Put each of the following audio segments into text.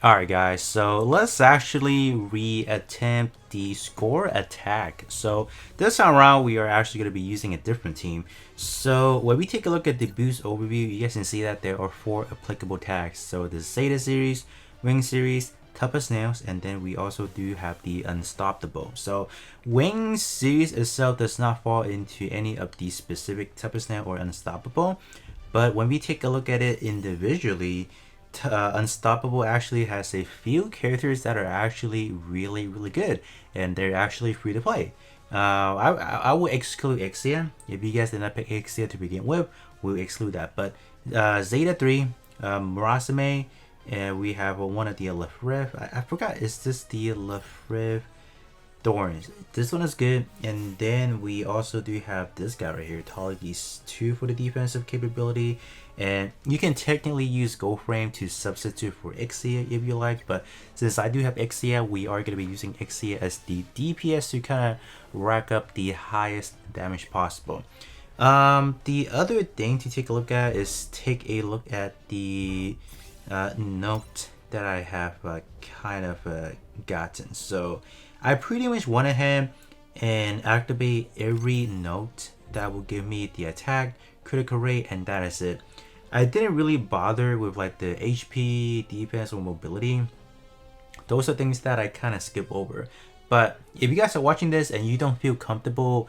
Alright guys, so let's actually reattempt the score attack. So this time around we are actually going to be using a different team. So when we take a look at the boost overview, you guys can see that there are 4 applicable tags. So the Zeta series, Wing series, Tough as Nails, and then we also do have the Unstoppable. So Wing series itself does not fall into any of the specific Tough as Nail or Unstoppable. But when we take a look at it individually, Unstoppable actually has a few characters that are actually really good, and they're actually free to play. I will exclude Exia. If you guys did not pick Exia to begin with, we'll exclude that. But Zeta 3, Murasame, and we have one of the Lefrev. I forgot, is this the Lefrev Thorns? This one is good. And then we also do have this guy right here, Tali's 2 for the defensive capability. And you can technically use Gold Frame to substitute for Exia if you like, but since I do have Exia, we are going to be using Exia as the DPS to kind of rack up the highest damage possible. The other thing to take a look at is take a look at the note that I have kind of gotten. So I pretty much went ahead and activate every note that will give me the attack, critical rate, and that is it. I didn't really bother with like the HP, defense, or mobility. Those are things that I kind of skip over. But if you guys are watching this and you don't feel comfortable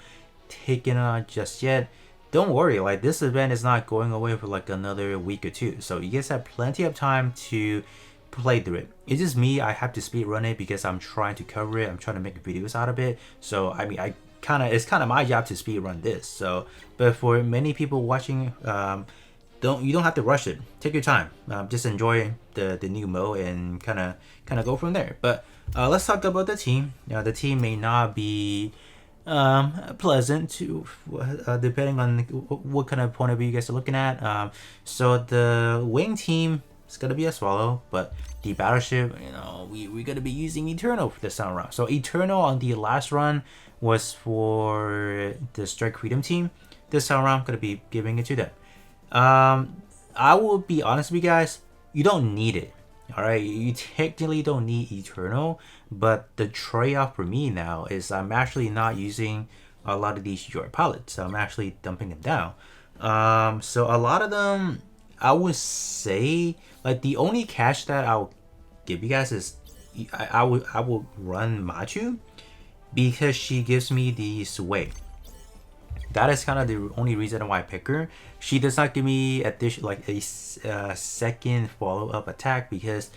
taking it on just yet, don't worry. Like, this event is not going away for like another week or two. So you guys have plenty of time to play through it. It's just me, I have to speed run it because I'm trying to cover it. I'm trying to make videos out of it. So I mean, it's kind of my job to speed run this. So, but for many people watching, you don't have to rush it. Take your time. Just enjoy the new mode and kind of go from there. But let's talk about the team. The team may not be pleasant to depending on what kind of point of view you guys are looking at. So the wing team is gonna be a Swallow, but the battleship, we're gonna be using Eternal for this time around. So Eternal on the last run was for the Strike Freedom team. This time around, I'm gonna be giving it to them. I will be honest with you guys, you don't need it. Alright, you technically don't need Eternal, but the trade-off for me now is I'm actually not using a lot of these short pilots. So I'm actually dumping them down. So a lot of them, I would say, like the only cash that I'll give you guys is I will run Machu because she gives me the sway. That is kind of the only reason why I pick her. She does not give me a second follow-up attack because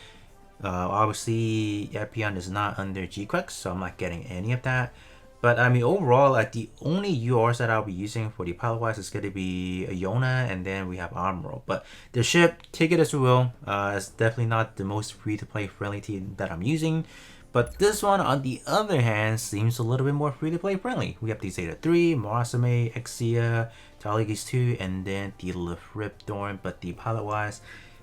obviously Epion is not under G-Quex, so I'm not getting any of that. But I mean, overall, like the only URs that I'll be using for the pilot-wise is going to be Iona, and then we have Armoral. But the ship, take it as you will, is definitely not the most free-to-play friendly team that I'm using. But this one, on the other hand, seems a little bit more free-to-play friendly. We have the Zeta 3, Murasame, Exia, Taligis 2, and then the Lefrip but the pilot-wise,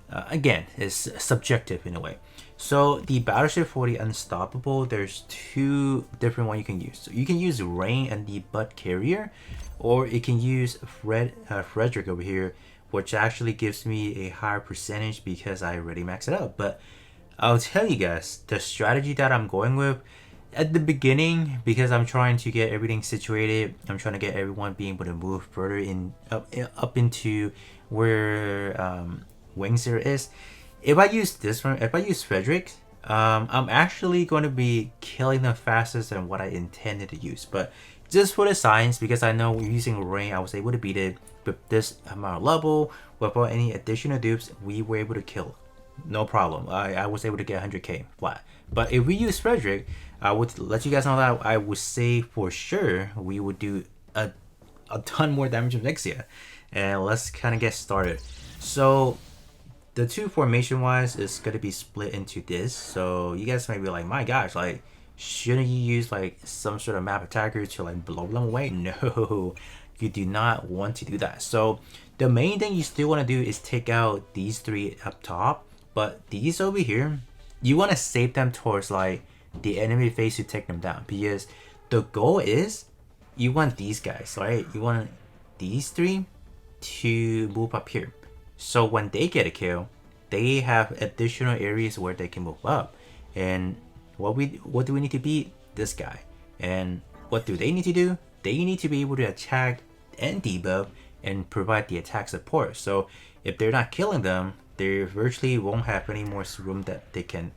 again, is subjective in a way. So the battleship for the Unstoppable, there's 2 different ones you can use. So you can use Rain and the Butt Carrier, or you can use Frederick over here, which actually gives me a higher percentage because I already maxed it out. But I'll tell you guys, the strategy that I'm going with at the beginning, because I'm trying to get everything situated, I'm trying to get everyone being able to move further up into where Wingzero is. If I use this one, if I use Frederick, I'm actually going to be killing them faster than what I intended to use. But just for the science, because I know using Rain, I was able to beat it with this amount of level without any additional dupes. We were able to kill, no problem. I was able to get 100k flat. But if we use Frederick, I would let you guys know that I would say for sure we would do a ton more damage with Exia. And let's kind of get started. So the 2 formation wise is going to be split into this. So you guys might be like, my gosh, like, shouldn't you use like some sort of map attacker to like blow them away? No, you do not want to do that. So the main thing you still want to do is take out these 3 up top, but these over here, you want to save them towards like the enemy phase to take them down, because the goal is you want these guys, right? You want these 3 to move up here. So when they get a kill, they have additional areas where they can move up. And what do we need to beat? This guy. And what do they need to do? They need to be able to attack and debuff and provide the attack support. So if they're not killing them, they virtually won't have any more room that they can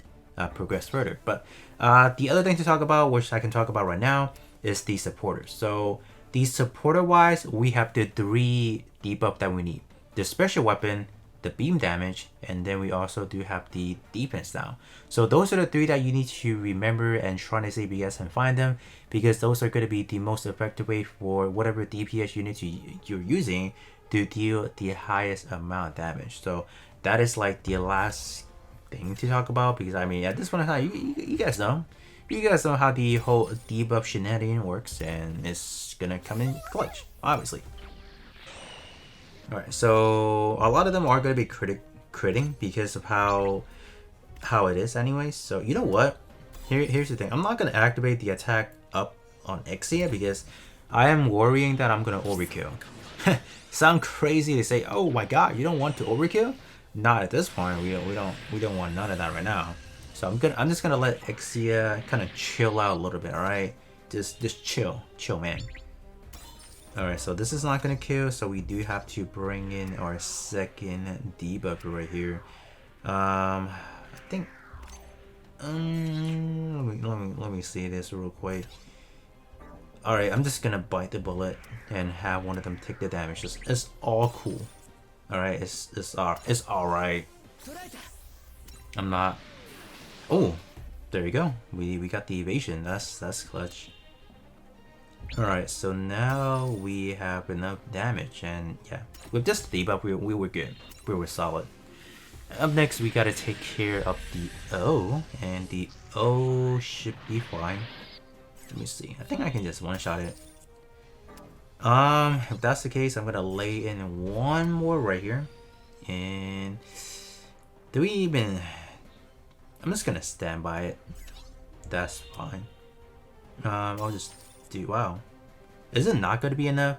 progress further. But the other thing to talk about, which I can talk about right now, is the supporters. So the supporter wise, we have the 3 debuff that we need: the special weapon, the beam damage, and then we also do have the defense now. So those are the 3 that you need to remember and try to see if you guys can find them, because those are going to be the most effective way for whatever DPS unit you're using to deal the highest amount of damage. So that is like the last thing to talk about, because I mean, at this point in time, you guys know. You guys know how the whole debuff shenanigan works, and it's gonna come in clutch, obviously. Alright, so a lot of them are gonna be critting because of how it is anyways. So you know what? Here's the thing. I'm not gonna activate the attack up on Exia because I am worrying that I'm gonna overkill. Sound crazy to say, oh my god, you don't want to overkill? Not at this point. We don't want none of that right now. So I'm just gonna let Exia kind of chill out a little bit, alright? Just chill, man. Alright, so this is not gonna kill, so we do have to bring in our second debuffer right here. I think let me see this real quick. Alright, I'm just gonna bite the bullet and have one of them take the damage. It's all cool. Alright, it's alright. I'm not. Oh, there you go. We got the evasion. That's clutch. Alright, so now we have enough damage, and yeah, with this debuff we were good. We were solid. Up next we gotta take care of the O, and the O should be fine. Let me see. I think I can just one-shot it. If that's the case, I'm gonna lay in one more right here. And do we even... I'm just gonna stand by it. That's fine. I'll just do... Wow. Is it not gonna be enough?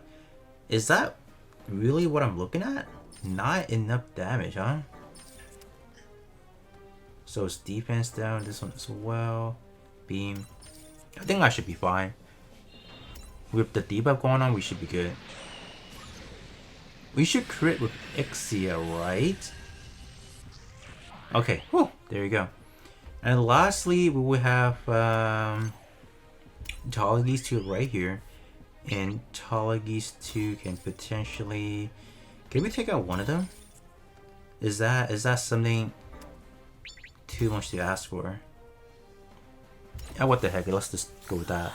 Is that really what I'm looking at? Not enough damage, huh? So it's defense down, this one as well. Beam. I think I should be fine. With the debuff going on, we should be good. We should crit with Exia, right? Okay, whew, there you go. And lastly, we will have Tallagese 2 right here. And Tallagese 2 can potentially... Can we take out one of them? Is that something too much to ask for? Yeah, what the heck, let's just go with that.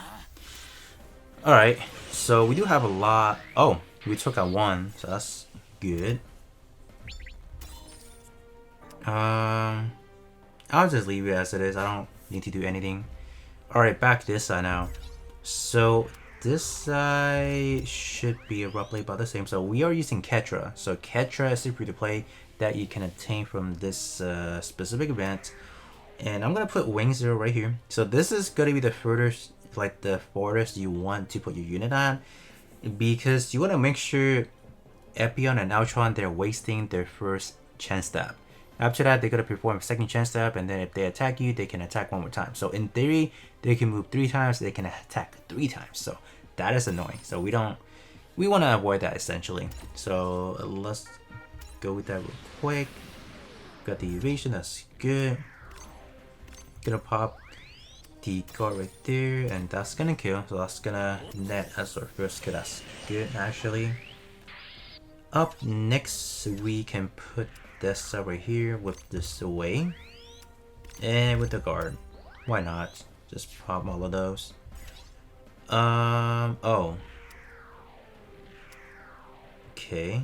Alright, so we do have a lot. Oh, we took out one, so that's good. I'll just leave it as it is. I don't need to do anything. Alright, back to this side now. So this side should be roughly about the same. So we are using Ketra. So Ketra is a free-to-play that you can obtain from this specific event. And I'm gonna put Wing Zero right here. So this is gonna be the furthest, like the farthest you want to put your unit on, because you want to make sure Epion and Neutron, they're wasting their first chance stab. After that, they're gonna perform a second chance stab, and then if they attack you, they can attack one more time. So in theory, they can move 3 times, they can attack 3 times. So that is annoying. So we want to avoid that essentially. So let's go with that real quick. Got the evasion, that's good. Gonna pop the guard right there, and that's gonna kill. So that's gonna net as our first kill. That's good actually. Up next, we can put this over here with this away, and with the guard. Why not? Just pop all of those. Oh. Okay.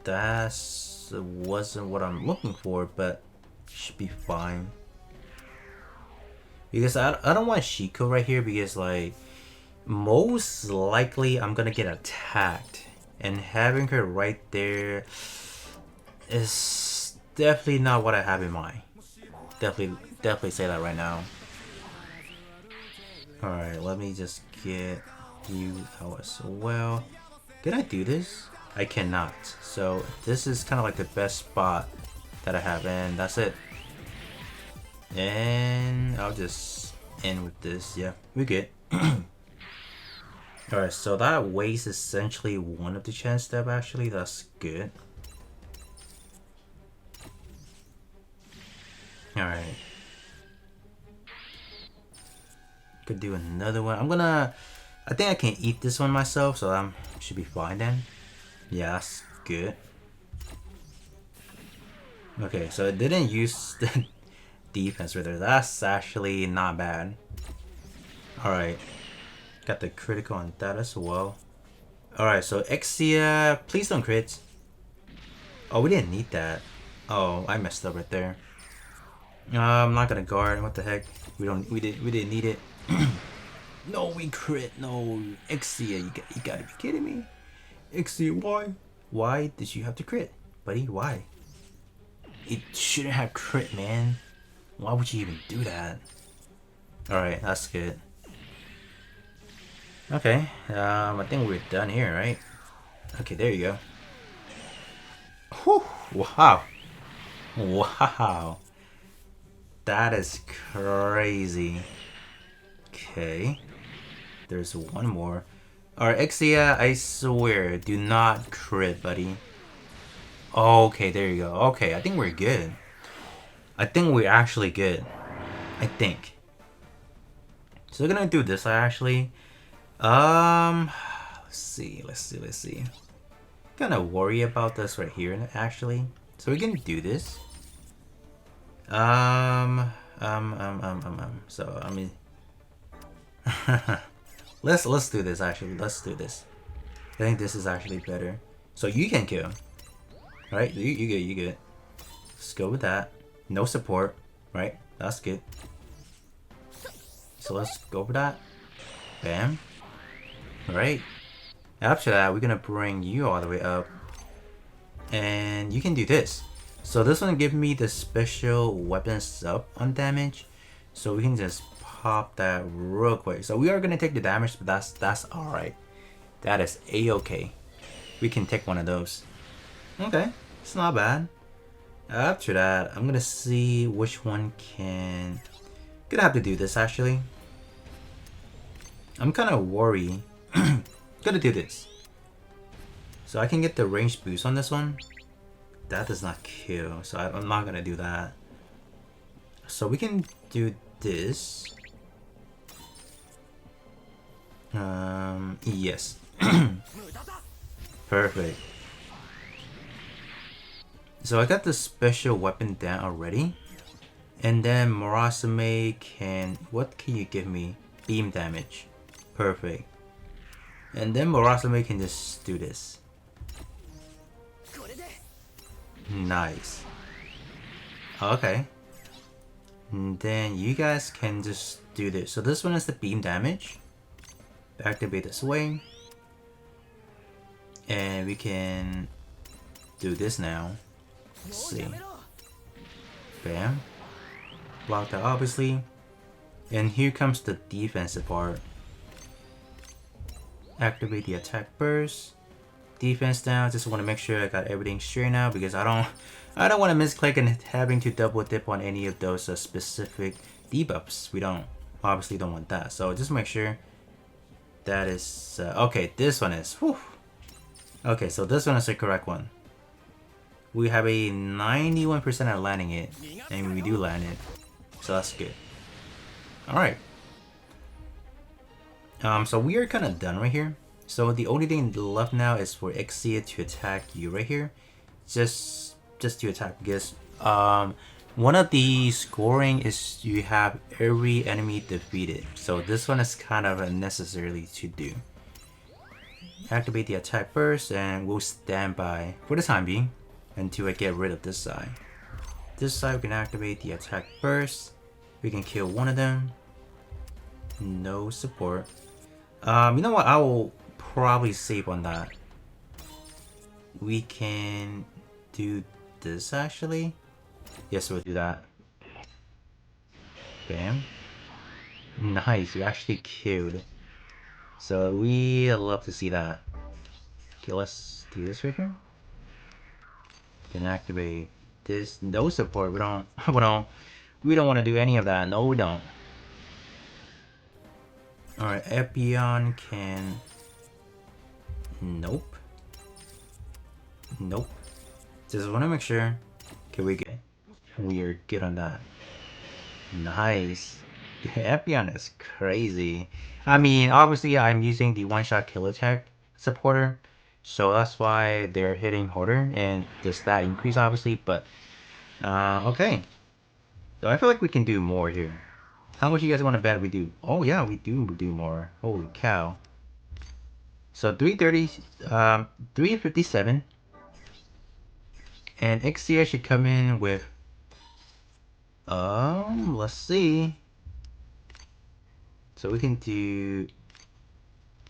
That wasn't what I'm looking for, but should be fine. Because I don't want Shiko right here, because like most likely I'm gonna get attacked, and having her right there is definitely not what I have in mind. Definitely say that right now. Alright, let me just get you out as well. Did I do this? I cannot. So this is kind of like the best spot that I have, and that's it. And I'll just end with this. Yeah, we're good. Alright, so that wastes essentially one of the chance step actually. That's good. Alright. Could do another one. I think I can eat this one myself, so I should be fine then. Yeah, that's good. Okay, so it didn't use the defense right there. That's actually not bad. Alright. Got the critical on that as well. Alright, so Exia, please don't crit. Oh, we didn't need that. Oh, I messed up right there. I'm not gonna guard. What the heck? We didn't need it. No, we crit. No, Exia, you gotta be kidding me. Exia, why? Why did you have to crit, buddy? Why? It shouldn't have crit, man. Why would you even do that? Alright, that's good. Okay, I think we're done here, right? Okay, there you go. Whew, wow. Wow. That is crazy. Okay. There's one more. Alright, Exia, I swear, do not crit, buddy. Okay, there you go. Okay, I think we're good. I think we're actually good. I think. So we're gonna do this actually. Let's see. Gonna worry about this right here actually. So we're gonna do this. So I mean, let's do this actually. Let's do this. I think this is actually better. So you can kill. Right? You good. Let's go with that. No support. Right? That's good. So let's go for that. Bam. Alright. After that, we're gonna bring you all the way up. And you can do this. So this one give me the special weapons up on damage. So we can just pop that real quick. So we are gonna take the damage, but that's alright. That is a-okay. We can take one of those. Okay, it's not bad. After that, I'm gonna see which one can... Gonna have to do this actually. I'm kinda worried. Gonna do this. So I can get the range boost on this one. That does not kill, so I'm not gonna do that. So we can do this. Yes. Perfect. So I got the special weapon down already. And then Murasame can... What can you give me? Beam damage. Perfect. And then Murasame can just do this. Nice. Okay. And then you guys can just do this. So this one is the beam damage. Activate this way. And we can do this now. Let's see. Bam. Block that obviously. And here comes the defensive part. Activate the attack burst. Defense down. Just want to make sure I got everything straight now because I don't want to misclick and having to double dip on any of those specific debuffs. We obviously don't want that. So just make sure that is okay. This one is. Whew. Okay, so this one is the correct one. We have a 91% at landing it, and we do land it, so that's good. All right. So we are kind of done right here. So the only thing left now is for Exia to attack you right here, just to attack because one of the scoring is you have every enemy defeated. So this one is kind of unnecessarily to do. Activate the attack burst, and we'll stand by for the time being until I get rid of this side. This side we can activate the attack burst. We can kill one of them. No support. You know what? I will probably save on that. We can do this actually. Yes, we'll do that. Bam. Nice, we actually killed. So we love to see that. Okay, let's do this right here. Can activate There's no support. We don't we don't want to do any of that. No, we don't. Alright, Epion can... Nope. Nope. Just want to make sure. Okay, we are good on that. Nice. Epion is crazy. I mean, obviously I'm using the one-shot kill attack supporter, so that's why they're hitting harder and the stat increase obviously, but okay. So I feel like we can do more here. How much you guys want to bet we do? Oh yeah, we do more. Holy cow. So 330, 357, and Exia should come in with, let's see. So we can do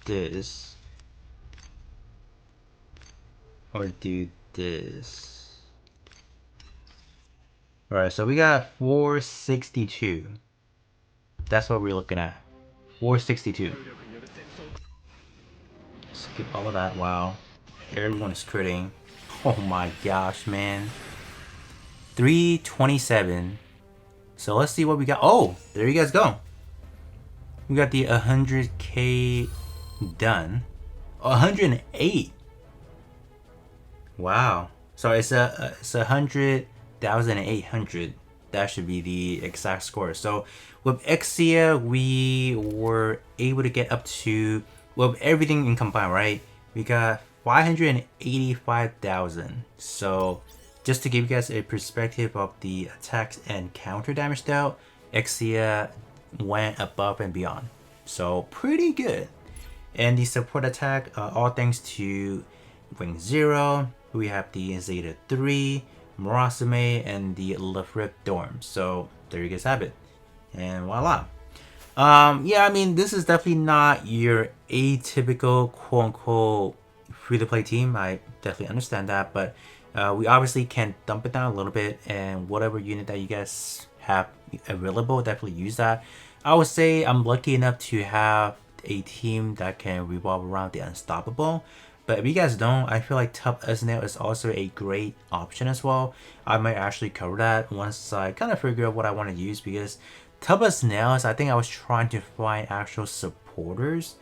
this, or do this. Alright, so we got 462. That's what we're looking at. 462. Skip all of that, wow. Everyone is critting. Oh my gosh, man. 327. So let's see what we got. Oh, there you guys go. We got the 100k done. 108. Wow. So it's 100,800. That should be the exact score. So with Exia, we were able to get up to, well, everything in combined, right? We got 585,000. So just to give you guys a perspective of the attacks and counter damage dealt, Exia went above and beyond. So pretty good. And the support attack, all thanks to Wing Zero, we have the Zeta 3, Murasame, and the Lefrip Dorm. So there you guys have it. And voila. Yeah, I mean, this is definitely not your atypical quote-unquote free-to-play team. I definitely understand that, but we obviously can dump it down a little bit, and whatever unit that you guys have available, definitely use that. I would say I'm lucky enough to have a team that can revolve around the Unstoppable. But if you guys don't, I feel like Tub Snail is also a great option as well. I might actually cover that once I kind of figure out what I want to use, because Tub Snails, I think I was trying to find actual supporters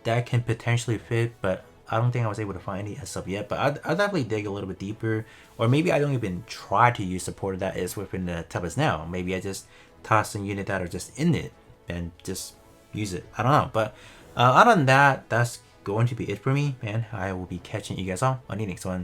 that can potentially fit, but I don't think I was able to find any as of yet. But I'll definitely dig a little bit deeper, or maybe I don't even try to use supporter that is within the Tub Snail. Maybe I just toss some unit that are just in it and just use it. I don't know, but other than that, that's going to be it for me, and I will be catching you guys all on the next one.